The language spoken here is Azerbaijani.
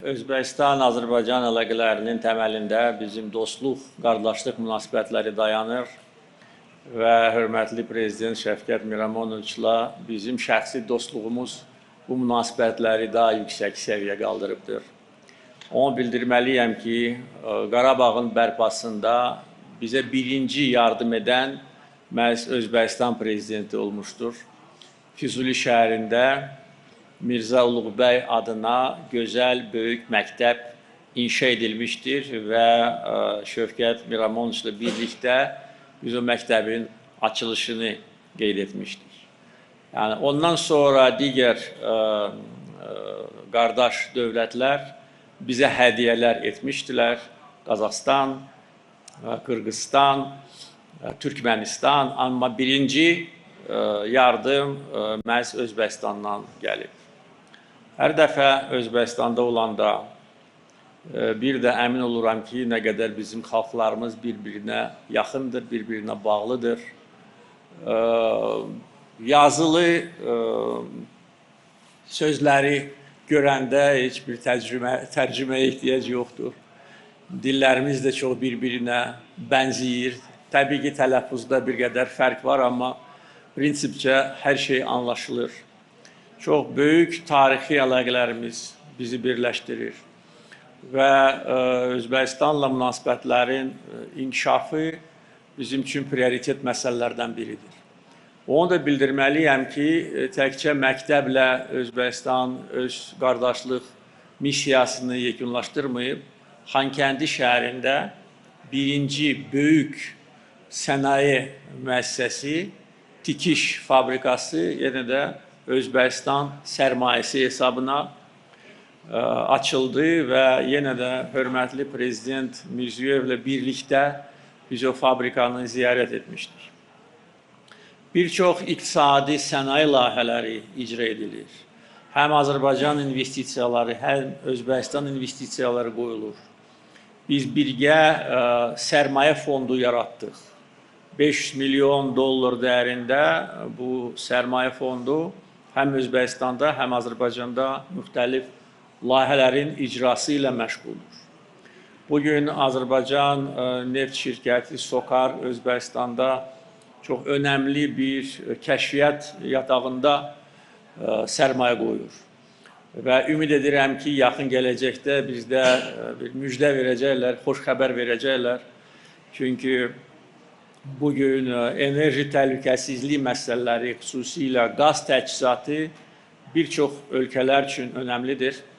Özbəkistan-Azərbaycan əlaqələrinin təməlində bizim dostluq, qardaşlıq münasibətləri dayanır və hörmətli Prezident Şəfqət Miramonoviçlə bizim şəxsi dostluğumuz bu münasibətləri daha yüksək səviyyə qaldırıbdır. Onu bildirməliyəm ki, Qarabağın bərpasında bizə birinci yardım edən məhz Özbəkistan Prezidenti olmuşdur. Füzuli şəhərində Mirzə Uluqbəy adına gözəl, böyük məktəb inşa edilmişdir və Şəfqət Miramonoviçlə birlikdə biz o məktəbin açılışını qeyd etmişdik. Yəni, ondan sonra digər qardaş dövlətlər bizə hədiyyələr etmişdilər. Qazaxıstan, Qırğızstan, Türkmənistan, amma birinci yardım məhz Özbəkistandan gəlib. Hər dəfə Özbəkistanda olanda bir də əmin oluram ki, nə qədər bizim xalqlarımız bir-birinə yaxındır, bir-birinə bağlıdır. Yazılı sözləri görəndə heç bir tərcüməyə ehtiyac yoxdur. Dillərimiz də çox bir-birinə bənzəyir. Təbii ki, tələffuzda bir qədər fərq var, amma prinsipcə hər şey anlaşılır. Çox böyük tarixi əlaqələrimiz bizi birləşdirir və Özbəkistanla münasibətlərin inkişafı bizim üçün prioritet məsələlərdən biridir. Onu da bildirməliyəm ki, təkcə məktəblə Özbəkistan öz qardaşlıq missiyasını yekunlaşdırmayıb, Xankəndi şəhərində birinci böyük sənaye müəssisəsi, tikiş fabrikası yenə də Özbəkistan sərmayəsi hesabına açıldı və yenə də hörmətli Prezident Mirzəyevlə birlikdə biz o fabrikanı ziyarət etmişdik. Bir çox iqtisadi sənaye layihələri icra edilir. Həm Azərbaycan investisiyaları, həm Özbəkistan investisiyaları qoyulur. Biz birgə sərmayə fondu yaratdıq. 500 milyon dollar dəyərində bu sərmayə fondu həm Özbəkistanda, həm Azərbaycanda müxtəlif layihələrin icrası ilə məşğuldur. Bugün Azərbaycan neft şirkəti SOKAR Özbəkistanda çox önəmli bir kəşfiyyat yatağında sərmayə qoyur. Və ümid edirəm ki, yaxın gələcəkdə bizdə bir müjdə verəcəklər, xoş xəbər verəcəklər. Çünki bugün enerji təhlükəsizliyi məsələləri, xüsusilə qaz təchizatı bir çox ölkələr üçün önəmlidir.